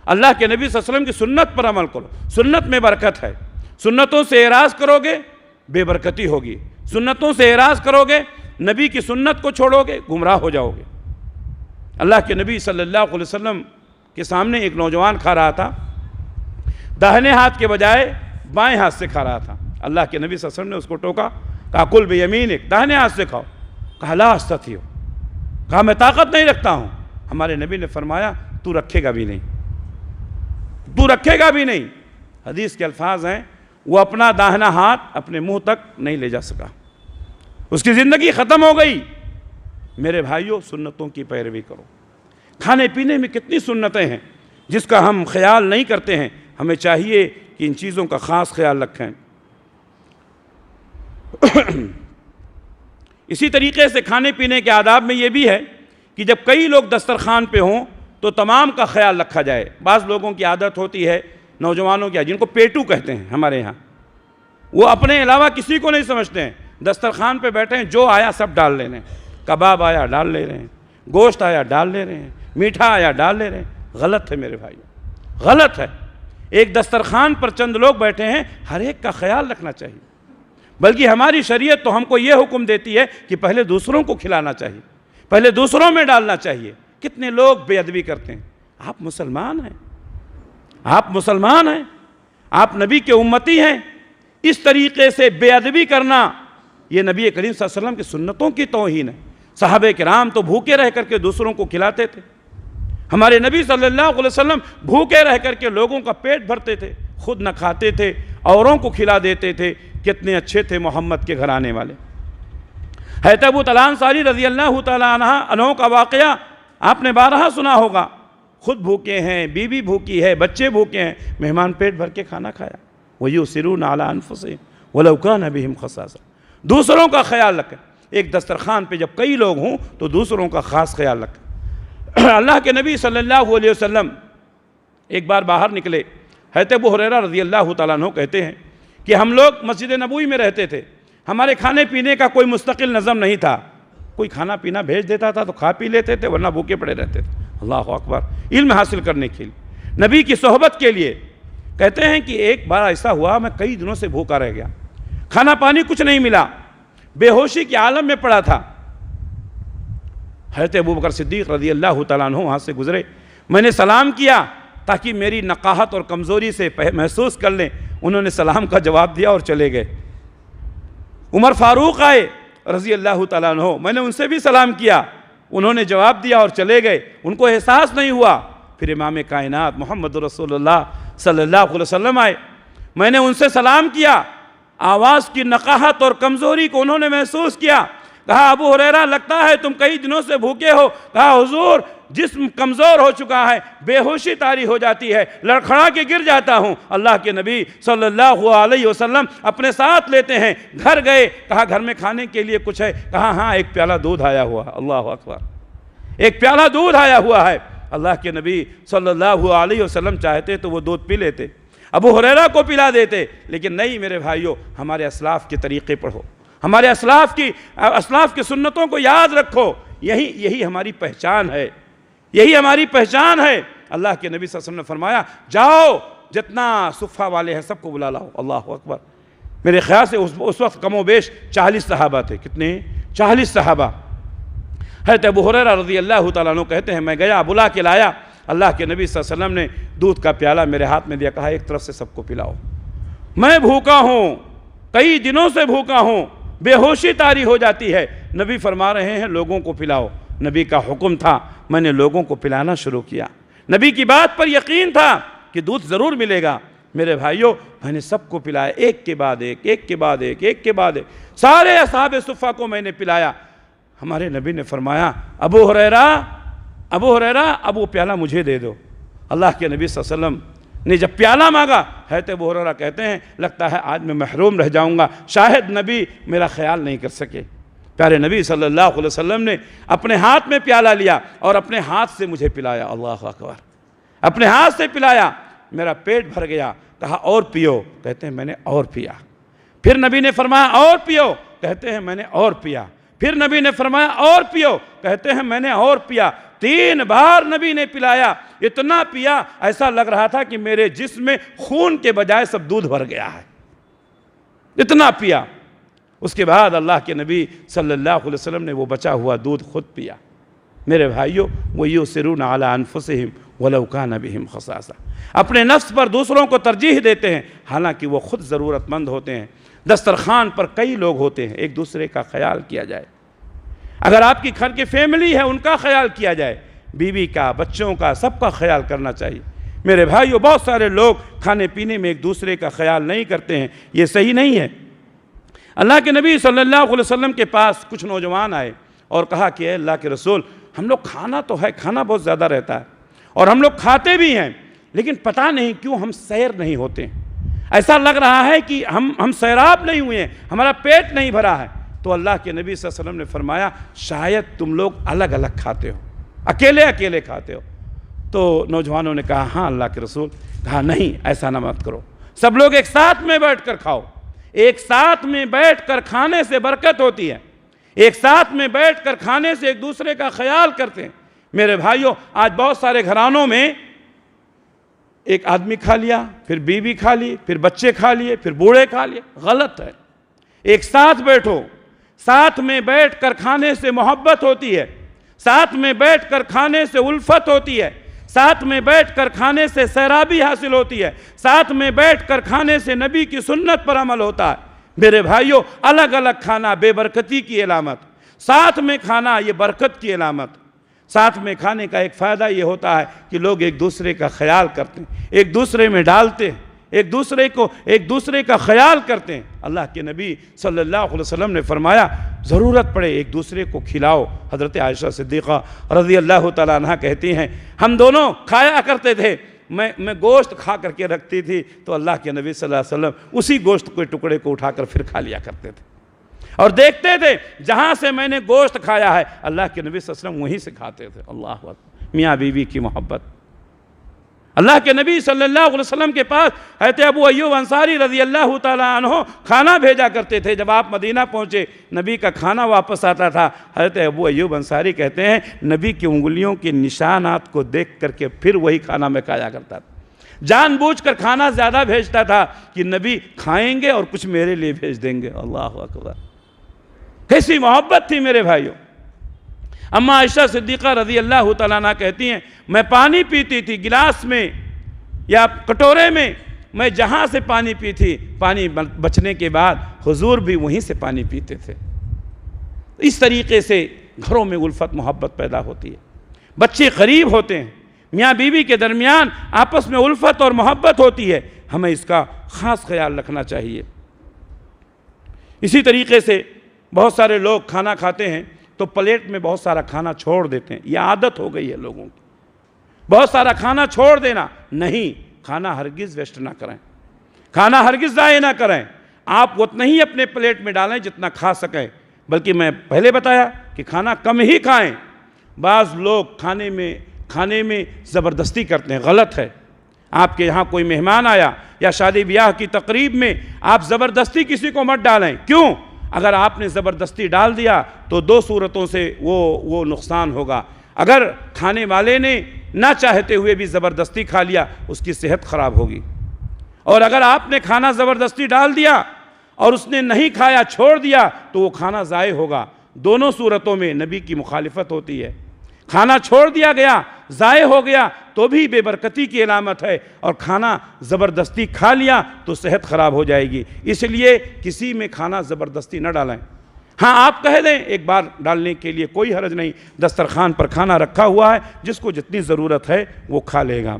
اللہ کے نبی صلی اللہ علیہ وسلم کی سنت پر عمل کرو، سنت میں برکت ہے۔ سنتوں سے اعراض کرو گے بے برکتی ہوگی، سنتوں سے اعراض کرو گے، نبی کی سنت کو چھوڑو گے، گمراہ ہو جاؤ گے۔ اللہ کے نبی صلی اللہ علیہ وسلم کے سامنے ایک نوجوان کھا رہا تھا، داہنے ہاتھ کے بجائے بائیں ہاتھ سے کھا رہا تھا۔ اللہ کے نبی صلی اللہ علیہ وسلم نے اس کو ٹوکا، کہا کل بیمینک، داہنے ہاتھ سے کھاؤ۔ کہا لا استطیع، کہا میں طاقت نہیں رکھتا ہوں۔ ہمارے نبی نے فرمایا تو رکھے گا بھی نہیں، تو رکھے گا بھی نہیں۔ حدیث کے الفاظ ہیں وہ اپنا داہنا ہاتھ اپنے منہ تک نہیں لے جا سکا، اس کی زندگی ختم ہو گئی۔ میرے بھائیوں، سنتوں کی پیروی کرو۔ کھانے پینے میں کتنی سنتیں ہیں جس کا ہم خیال نہیں کرتے ہیں، ہمیں چاہیے کہ ان چیزوں کا خاص خیال رکھیں۔ اسی طریقے سے کھانے پینے کے آداب میں یہ بھی ہے کہ جب کئی لوگ دسترخوان پہ ہوں تو تمام کا خیال رکھا جائے۔ بعض لوگوں کی عادت ہوتی ہے، نوجوانوں کی، جن کو پیٹو کہتے ہیں ہمارے یہاں، وہ اپنے علاوہ کسی کو نہیں سمجھتے ہیں، دسترخوان پہ بیٹھے ہیں، جو آیا سب ڈال لے رہے ہیں، کباب آیا ڈال لے رہے ہیں، گوشت آیا ڈال لے رہے ہیں، میٹھا آیا ڈال لے رہے ہیں۔ غلط ہے میرے بھائیوں، غلط ہے۔ ایک دسترخوان پر چند لوگ بیٹھے ہیں، ہر ایک کا خیال رکھنا چاہیے، بلکہ ہماری شریعت تو ہم کو یہ حکم دیتی ہے کہ پہلے دوسروں کو کھلانا چاہیے، پہلے دوسروں میں ڈالنا چاہیے۔ کتنے لوگ بے ادبی کرتے ہیں۔ آپ مسلمان ہیں، آپ مسلمان ہیں، آپ نبی کے امتی ہیں، اس طریقے سے بے ادبی کرنا یہ نبی کریم صلی اللہ علیہ وسلم کی سنتوں کی توہین ہے۔ صحابہ کرام تو بھوکے رہ کر کے دوسروں کو کھلاتے تھے، ہمارے نبی صلی اللہ علیہ وسلم بھوکے رہ کر کے لوگوں کا پیٹ بھرتے تھے، خود نہ کھاتے تھے، اوروں کو کھلا دیتے تھے۔ کتنے اچھے تھے محمد کے گھرانے والے۔ حضرت ابو طلحہ انصاری رضی اللہ تعالیٰ عنہ کا واقعہ آپ نے بارہا سنا ہوگا۔ خود بھوکے ہیں، بیوی بھوکی ہے، بچے بھوکے ہیں، مہمان پیٹ بھر کے کھانا کھایا۔ وَيُؤْثِرُونَ عَلَىٰ أَنفُسِهِمْ وَلَوْ كَانَ بِهِمْ خَصَاصَةٌ۔ دوسروں کا خیال رکھیں۔ ایک دسترخوان پہ جب کئی لوگ ہوں تو دوسروں کا خاص خیال رکھیں۔ اللہ کے نبی صلی اللہ علیہ وسلم ایک بار باہر نکلے۔ حضرت ابو ہریرہ رضی اللہ تعالیٰ عنہ کہتے ہیں کہ ہم لوگ مسجد نبوی میں رہتے تھے، ہمارے کھانے پینے کا کوئی مستقل نظم نہیں تھا، کوئی کھانا پینا بھیج دیتا تھا تو کھا پی لیتے تھے، ورنہ بھوکے پڑے رہتے تھے۔ اللہ اکبر، علم حاصل کرنے کے لیے، نبی کی صحبت کے لیے۔ کہتے ہیں کہ ایک بار ایسا ہوا میں کئی دنوں سے بھوکا رہ گیا، کھانا پانی کچھ نہیں ملا، بے ہوشی کے عالم میں پڑا تھا۔ حضرت ابوبکر صدیق رضی اللہ تعالیٰ عنہ وہاں سے گزرے، میں نے سلام کیا تاکہ میری نقاہت اور کمزوری سے محسوس کر لیں۔ انہوں نے سلام کا جواب دیا اور چلے گئے۔ عمر فاروق آئے رضی اللہ تعالیٰ عنہ، میں نے ان سے بھی سلام کیا، انہوں نے جواب دیا اور چلے گئے، ان کو احساس نہیں ہوا۔ پھر امام کائنات محمد رسول اللہ صلی اللہ علیہ وسلم آئے، میں نے ان سے سلام کیا، آواز کی نقاہت اور کمزوری کو انہوں نے محسوس کیا۔ کہا ابو ہریرہ لگتا ہے تم کئی دنوں سے بھوکے ہو۔ کہا حضور جسم کمزور ہو چکا ہے، بے ہوشی طاری ہو جاتی ہے، لڑکھڑا کے گر جاتا ہوں۔ اللہ کے نبی صلی اللہ علیہ وسلم اپنے ساتھ لیتے ہیں، گھر گئے، کہا گھر میں کھانے کے لیے کچھ ہے؟ کہا ہاں ایک پیالہ دودھ آیا ہوا ہے۔ اللہ اکبر، ایک پیالہ دودھ آیا ہوا ہے۔ اللہ کے نبی صلی اللہ علیہ وسلم چاہتے تو وہ دودھ پی لیتے، ابو ہریرہ کو پلا دیتے، لیکن نہیں میرے بھائیوں، ہمارے اسلاف کے طریقے پڑھو، ہمارے اسلاف کی سنتوں کو یاد رکھو۔ یہی ہماری پہچان ہے، یہی ہماری پہچان ہے۔ اللہ کے نبی صلی اللہ علیہ وسلم نے فرمایا جاؤ جتنا صفہ والے ہیں سب کو بلا لاؤ۔ اللہ اکبر، میرے خیال سے اس وقت کم و بیش 40 صحابہ تھے۔ کتنے؟ 40 صحابہ۔ حضرت ابو ہریرہ رضی اللہ تعالیٰ عنہ کہتے ہیں میں گیا، بلا کے لایا، اللہ کے نبی صلی اللہ علیہ وسلم نے دودھ کا پیالہ میرے ہاتھ میں دیا، کہا ایک طرف سے سب کو پلاؤ، میں بھوکا ہوں، کئی دنوں سے بھوکا ہوں، بے ہوشی طاری ہو جاتی ہے۔ نبی فرما رہے ہیں لوگوں کو پلاؤ، نبی کا حکم تھا، میں نے لوگوں کو پلانا شروع کیا۔ نبی کی بات پر یقین تھا کہ دودھ ضرور ملے گا۔ میرے بھائیوں میں نے سب کو پلایا، ایک کے بعد ایک، ایک کے بعد ایک، ایک کے بعد ایک، سارے اصحاب صفہ کو میں نے پلایا۔ ہمارے نبی نے فرمایا ابو ہریرہ اب وہ پیالہ مجھے دے دو۔ اللہ کے نبی صلی اللہ علیہ وسلم نے جب پیالہ مانگا، حضرت ابو ہریرہ کہتے ہیں لگتا ہے آج میں محروم رہ جاؤں گا، شاید نبی میرا خیال نہیں کر سکے۔ پیارے نبی صلی اللہ علیہ وسلم نے اپنے ہاتھ میں پیالہ لیا اور اپنے ہاتھ سے مجھے پلایا۔ اللہ اکبر، اپنے ہاتھ سے پلایا، میرا پیٹ بھر گیا۔ کہا اور پیو، کہتے ہیں میں نے اور پیا۔ پھر نبی نے فرمایا اور پیو، کہتے ہیں میں نے اور پیا۔ پھر نبی نے فرمایا اور پیو، کہتے ہیں میں نے اور پیا۔ 3 بار نبی نے پلایا، اتنا پیا ایسا لگ رہا تھا کہ میرے جسم میں خون کے بجائے سب دودھ بھر گیا ہے، اتنا پیا۔ اس کے بعد اللہ کے نبی صلی اللہ علیہ وسلم نے وہ بچا ہوا دودھ خود پیا۔ میرے بھائیوں، وَيُؤْثِرُونَ عَلَىٰ أَنفُسِهِمْ وَلَوْ كَانَ بِهِمْ خَصَاصَةٌ، اپنے نفس پر دوسروں کو ترجیح دیتے ہیں حالانکہ وہ خود ضرورت مند ہوتے ہیں۔ دسترخوان پر کئی لوگ ہوتے ہیں، ایک دوسرے کا خیال کیا جائے۔ اگر آپ کی گھر کی فیملی ہے ان کا خیال کیا جائے، بیوی کا، بچوں کا، سب کا خیال کرنا چاہیے۔ میرے بھائیوں، بہت سارے لوگ کھانے پینے میں ایک دوسرے کا خیال نہیں کرتے ہیں، یہ صحیح نہیں ہے۔ اللہ کے نبی صلی اللہ علیہ وسلم کے پاس کچھ نوجوان آئے اور کہا کہ اے اللہ کے رسول، ہم لوگ کھانا تو ہے، کھانا بہت زیادہ رہتا ہے اور ہم لوگ کھاتے بھی ہیں، لیکن پتہ نہیں کیوں ہم سیر نہیں ہوتے، ایسا لگ رہا ہے کہ ہم سیراب نہیں ہوئے ہیں، ہمارا پیٹ نہیں بھرا ہے۔ تو اللہ کے نبی صلی اللہ علیہ وسلم نے فرمایا شاید تم لوگ الگ الگ کھاتے ہو، اکیلے اکیلے کھاتے ہو۔ تو نوجوانوں نے کہا ہاں اللہ کے رسول۔ کہا نہیں، ایسا نہ مت کرو، سب لوگ ایک ساتھ میں بیٹھ کر کھاؤ۔ ایک ساتھ میں بیٹھ کر کھانے سے برکت ہوتی ہے، ایک ساتھ میں بیٹھ کر کھانے سے ایک دوسرے کا خیال کرتے ہیں۔ میرے بھائیوں، آج بہت سارے گھرانوں میں ایک آدمی کھا لیا، پھر بیوی کھا لی، پھر بچے کھا لیے، پھر بوڑھے کھا لیے، غلط ہے۔ ایک ساتھ بیٹھو، ساتھ میں بیٹھ کر کھانے سے محبت ہوتی ہے، ساتھ میں بیٹھ کر کھانے سے الفت ہوتی ہے، ساتھ میں بیٹھ کر کھانے سے سیرابی حاصل ہوتی ہے، ساتھ میں بیٹھ کر کھانے سے نبی کی سنت پر عمل ہوتا ہے۔ میرے بھائیوں، الگ الگ کھانا بے برکتی کی علامت، ساتھ میں کھانا یہ برکت کی علامت۔ ساتھ میں کھانے کا ایک فائدہ یہ ہوتا ہے کہ لوگ ایک دوسرے کا خیال کرتے ہیں، ایک دوسرے میں ڈالتے ہیں، ایک دوسرے کا خیال کرتے ہیں۔ اللہ کے نبی صلی اللہ علیہ وسلم نے فرمایا ضرورت پڑے ایک دوسرے کو کھلاؤ۔ حضرت عائشہ صدیقہ رضی اللہ تعالیٰ عنہ کہتی ہیں ہم دونوں کھایا کرتے تھے، میں گوشت کھا کر کے رکھتی تھی تو اللہ کے نبی صلی اللہ علیہ وسلم اسی گوشت کے ٹکڑے کو اٹھا کر پھر کھا لیا کرتے تھے، اور دیکھتے تھے جہاں سے میں نے گوشت کھایا ہے اللہ کے نبی صلی اللہ علیہ وسلم وہیں سے کھاتے تھے۔ اللہ اکبر، میاں بیوی کی محبت۔ اللہ کے نبی صلی اللہ علیہ وسلم کے پاس حضرت ابو ایوب انصاری رضی اللہ تعالیٰ عنہ کھانا بھیجا کرتے تھے۔ جب آپ مدینہ پہنچے نبی کا کھانا واپس آتا تھا، حضرت ابو ایوب انصاری کہتے ہیں نبی کی انگلیوں کے نشانات کو دیکھ کر کے پھر وہی کھانا میں کھایا کرتا تھا، جان بوجھ کر کھانا زیادہ بھیجتا تھا کہ نبی کھائیں گے اور کچھ میرے لیے بھیج دیں گے۔ اللہ اکبر، کیسی محبت تھی میرے بھائیوں۔ اما عائشہ صدیقہ رضی اللہ تعالیٰ عنہ کہتی ہیں میں پانی پیتی تھی گلاس میں یا کٹورے میں جہاں سے پانی پیتی، پانی بچنے کے بعد حضور بھی وہیں سے پانی پیتے تھے۔ اس طریقے سے گھروں میں الفت محبت پیدا ہوتی ہے، بچے قریب ہوتے ہیں، میاں بیوی کے درمیان آپس میں الفت اور محبت ہوتی ہے، ہمیں اس کا خاص خیال رکھنا چاہیے۔ اسی طریقے سے بہت سارے لوگ کھانا کھاتے ہیں تو پلیٹ میں بہت سارا کھانا چھوڑ دیتے ہیں، یہ عادت ہو گئی ہے لوگوں کی، بہت سارا کھانا چھوڑ دینا۔ نہیں، کھانا ہرگز ویسٹ نہ کریں، کھانا ہرگز ضائع نہ کریں۔ آپ اتنا ہی اپنے پلیٹ میں ڈالیں جتنا کھا سکیں، بلکہ میں پہلے بتایا کہ کھانا کم ہی کھائیں۔ بعض لوگ کھانے میں زبردستی کرتے ہیں، غلط ہے۔ آپ کے یہاں کوئی مہمان آیا یا شادی بیاہ کی تقریب میں آپ زبردستی کسی کو مت ڈالیں۔ کیوں؟ اگر آپ نے زبردستی ڈال دیا تو 2 صورتوں سے وہ نقصان ہوگا۔ اگر کھانے والے نے نہ چاہتے ہوئے بھی زبردستی کھا لیا اس کی صحت خراب ہوگی، اور اگر آپ نے کھانا زبردستی ڈال دیا اور اس نے نہیں کھایا چھوڑ دیا تو وہ کھانا ضائع ہوگا۔ دونوں صورتوں میں نبی کی مخالفت ہوتی ہے۔ کھانا چھوڑ دیا گیا، ضائع ہو گیا تو بھی بے برکتی کی علامت ہے، اور کھانا زبردستی کھا لیا تو صحت خراب ہو جائے گی۔ اس لیے کسی میں کھانا زبردستی نہ ڈالیں۔ ہاں آپ کہہ دیں ایک بار ڈالنے کے لیے کوئی حرج نہیں، دسترخوان پر کھانا رکھا ہوا ہے، جس کو جتنی ضرورت ہے وہ کھا لے گا۔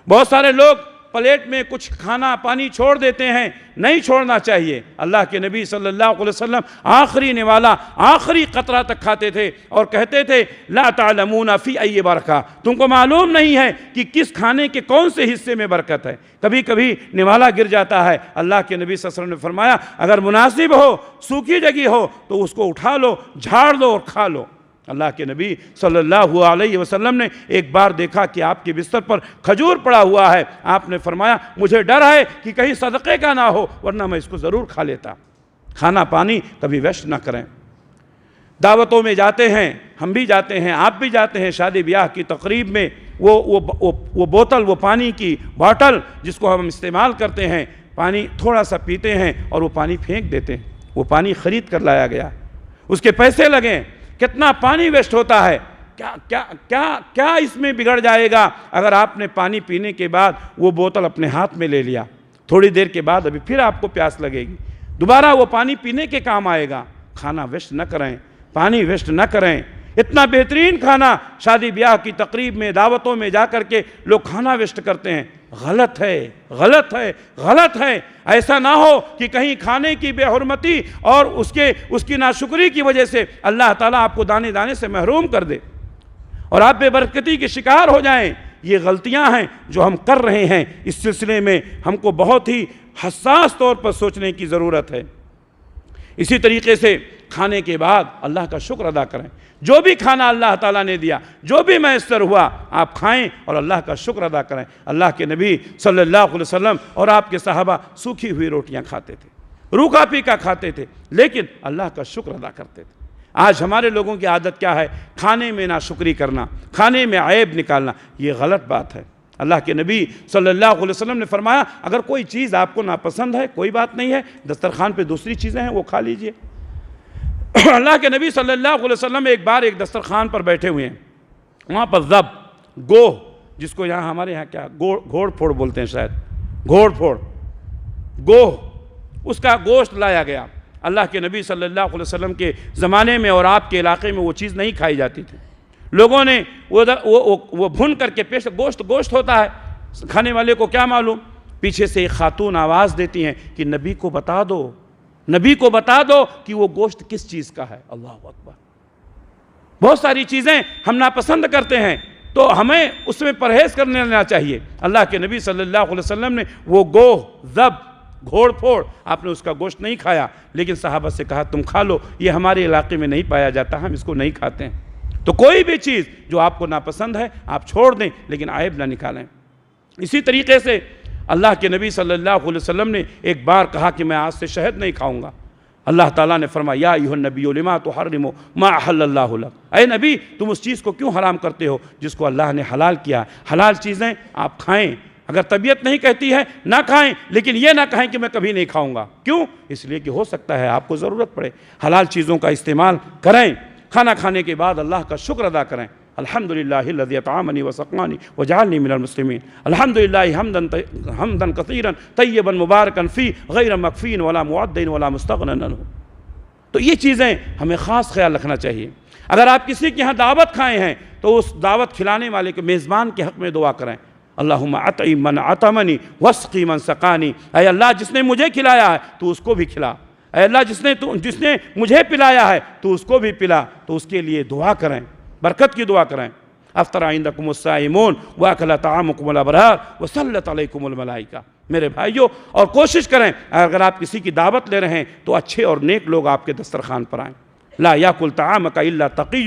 بہت سارے لوگ پلیٹ میں کچھ کھانا پانی چھوڑ دیتے ہیں، نہیں چھوڑنا چاہیے۔ اللہ کے نبی صلی اللہ علیہ وسلم آخری نوالا، آخری قطرہ تک کھاتے تھے اور کہتے تھے لا تعلمون فی ای برکہ، تم کو معلوم نہیں ہے کہ کس کھانے کے کون سے حصے میں برکت ہے۔ کبھی کبھی نوالا گر جاتا ہے، اللہ کے نبی صلی اللہ علیہ وسلم نے فرمایا اگر مناسب ہو، سوکھی جگہ ہو تو اس کو اٹھا لو، جھاڑ دو اور کھا لو۔ اللہ کے نبی صلی اللہ علیہ وسلم نے ایک بار دیکھا کہ آپ کے بستر پر کھجور پڑا ہوا ہے، آپ نے فرمایا مجھے ڈر ہے کہ کہیں صدقے کا نہ ہو ورنہ میں اس کو ضرور کھا لیتا۔ کھانا پانی کبھی ویسٹ نہ کریں۔ دعوتوں میں جاتے ہیں، ہم بھی جاتے ہیں، آپ بھی جاتے ہیں، شادی بیاہ کی تقریب میں وہ بوتل، وہ پانی کی باٹل جس کو ہم استعمال کرتے ہیں، پانی تھوڑا سا پیتے ہیں اور وہ پانی پھینک دیتے ہیں۔ وہ پانی خرید کر لایا گیا، اس کے پیسے لگیں، کتنا پانی ویسٹ ہوتا ہے۔ کیا اس میں بگڑ جائے گا اگر آپ نے پانی پینے کے بعد وہ بوتل اپنے ہاتھ میں لے لیا؟ تھوڑی دیر کے بعد ابھی پھر آپ کو پیاس لگے گی، دوبارہ وہ پانی پینے کے کام آئے گا۔ کھانا ویسٹ نہ کریں، پانی ویسٹ نہ کریں۔ اتنا بہترین کھانا شادی بیاہ کی تقریب میں، دعوتوں میں جا کر کے لوگ کھانا ویسٹ کرتے ہیں۔ غلط ہے، غلط ہے، غلط ہے۔ ایسا نہ ہو کہ کہیں کھانے کی بے حرمتی اور اس کی ناشکری کی وجہ سے اللہ تعالیٰ آپ کو دانے دانے سے محروم کر دے اور آپ بے برکتی کے شکار ہو جائیں۔ یہ غلطیاں ہیں جو ہم کر رہے ہیں، اس سلسلے میں ہم کو بہت ہی حساس طور پر سوچنے کی ضرورت ہے۔ اسی طریقے سے کھانے کے بعد اللہ کا شکر ادا کریں۔ جو بھی کھانا اللہ تعالیٰ نے دیا، جو بھی میسر ہوا، آپ کھائیں اور اللہ کا شکر ادا کریں۔ اللہ کے نبی صلی اللہ علیہ وسلم اور آپ کے صحابہ سوکھی ہوئی روٹیاں کھاتے تھے، روکھا پھیکا کھاتے تھے، لیکن اللہ کا شکر ادا کرتے تھے۔ آج ہمارے لوگوں کی عادت کیا ہے؟ کھانے میں ناشکری کرنا، کھانے میں عیب نکالنا۔ یہ غلط بات ہے۔ اللہ کے نبی صلی اللہ علیہ وسلم نے فرمایا، اگر کوئی چیز آپ کو ناپسند ہے، کوئی بات نہیں ہے، دسترخوان پہ دوسری چیزیں ہیں وہ کھا لیجئے۔ اللہ کے نبی صلی اللہ علیہ وسلم ایک بار ایک دسترخوان پر بیٹھے ہوئے ہیں، وہاں پر ذب، گوہ، جس کو یہاں ہمارے یہاں کیا گھوڑ پھوڑ بولتے ہیں، شاید گھوڑ پھوڑ، گوہ، اس کا گوشت لایا گیا۔ اللہ کے نبی صلی اللہ علیہ وسلم کے زمانے میں اور آپ کے علاقے میں وہ چیز نہیں کھائی جاتی تھی۔ لوگوں نے وہ بھن کر کے پیش، گوشت ہوتا ہے، کھانے والے کو کیا معلوم؟ پیچھے سے ایک خاتون آواز دیتی ہیں کہ نبی کو بتا دو، نبی کو بتا دو کہ وہ گوشت کس چیز کا ہے۔ اللہ اکبر۔ بہت ساری چیزیں ہم ناپسند کرتے ہیں تو ہمیں اس میں پرہیز کرنے لینا چاہیے۔ اللہ کے نبی صلی اللہ علیہ وسلم نے وہ گوہ، ذب، گھوڑ پھوڑ، آپ نے اس کا گوشت نہیں کھایا، لیکن صحابہ سے کہا تم کھا لو، یہ ہمارے علاقے میں نہیں پایا جاتا، ہم اس کو نہیں کھاتے ہیں۔ تو کوئی بھی چیز جو آپ کو ناپسند ہے آپ چھوڑ دیں، لیکن عیب نہ نکالیں۔ اسی طریقے سے اللہ کے نبی صلی اللہ علیہ وسلم نے ایک بار کہا کہ میں آج سے شہد نہیں کھاؤں گا۔ اللہ تعالیٰ نے فرمایا یا ایھا النبی لما تحرم ما احل اللہ لک، اے نبی تم اس چیز کو کیوں حرام کرتے ہو جس کو اللہ نے حلال کیا؟ حلال چیزیں آپ کھائیں، اگر طبیعت نہیں کہتی ہے نہ کھائیں، لیکن یہ نہ کہیں کہ میں کبھی نہیں کھاؤں گا۔ کیوں؟ اس لیے کہ ہو سکتا ہے آپ کو ضرورت پڑے۔ حلال چیزوں کا استعمال کریں۔ کھانا کھانے کے بعد اللہ کا شکر ادا کریں۔ الحمدللہ الذی اطعمنی وسقانی وجعلنی من المسلمین، الحمدللہ حمدا کثیرا طیبا مبارکا فی غیر مکفین ولا معد ولا مستغنی عنہ۔ تو یہ چیزیں ہمیں خاص خیال رکھنا چاہیے۔ اگر آپ کسی کے ہاں دعوت کھائے ہیں تو اس دعوت کھلانے والے کے میزبان کے حق میں دعا کریں، اللہم اطعم من اطعمنی واسقی من سقانی، اے اللہ جس نے مجھے کھلایا ہے تو اس کو بھی کھلا، اے اللہ جس نے مجھے پلایا ہے تو اس کو بھی پلا۔ تو اس کے لیے دعا کریں، برکت کی دعا کریں۔ افطر عندکم الصائمون واکل طعامکم الابرار وصلت علیکم الملائکہ۔ میرے بھائیوں، اور کوشش کریں اگر آپ کسی کی دعوت لے رہے ہیں تو اچھے اور نیک لوگ آپ کے دسترخوان پر آئیں۔ لا یاکل طعامک الا تقی،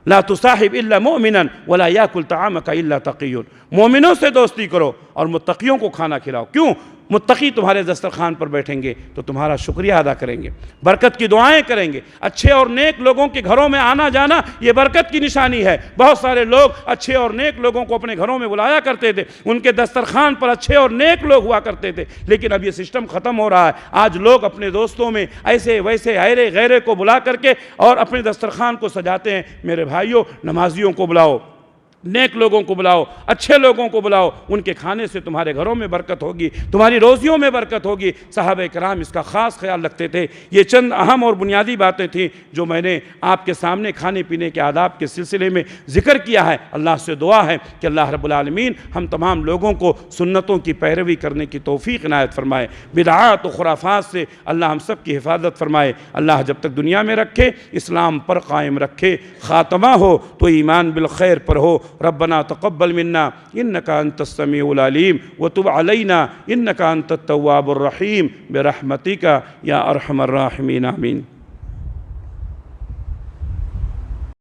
لا تصاحب الا مؤمنا ولا یاکل طعامک الا تقی۔ مومنوں سے دوستی کرو اور متقیوں کو کھانا کھلاؤ۔ کیوں؟ متقی تمہارے دسترخوان پر بیٹھیں گے تو تمہارا شکریہ ادا کریں گے، برکت کی دعائیں کریں گے۔ اچھے اور نیک لوگوں کے گھروں میں آنا جانا یہ برکت کی نشانی ہے۔ بہت سارے لوگ اچھے اور نیک لوگوں کو اپنے گھروں میں بلایا کرتے تھے، ان کے دسترخوان پر اچھے اور نیک لوگ ہوا کرتے تھے، لیکن اب یہ سسٹم ختم ہو رہا ہے۔ آج لوگ اپنے دوستوں میں ایسے ویسے ایرے غیرے کو بلا کر کے اور اپنے دسترخوان کو سجاتے ہیں۔ میرے بھائیوں، نمازیوں کو بلاؤ، نیک لوگوں کو بلاؤ، اچھے لوگوں کو بلاؤ، ان کے کھانے سے تمہارے گھروں میں برکت ہوگی، تمہاری روزیوں میں برکت ہوگی۔ صحابہ کرام اس کا خاص خیال رکھتے تھے۔ یہ چند اہم اور بنیادی باتیں تھیں جو میں نے آپ کے سامنے کھانے پینے کے آداب کے سلسلے میں ذکر کیا ہے۔ اللہ سے دعا ہے کہ اللہ رب العالمین ہم تمام لوگوں کو سنتوں کی پیروی کرنے کی توفیق عنایت فرمائے، بدعات و خرافات سے اللہ ہم سب کی حفاظت فرمائے۔ اللہ جب تک دنیا میں رکھے اسلام پر قائم رکھے، خاتمہ ہو تو ایمان بالخیر پر ہو۔ ربنا تقبل منا انك انت السميع العليم وتب علينا انك انت التواب الرحيم برحمتك يا ارحم الراحمين آمين۔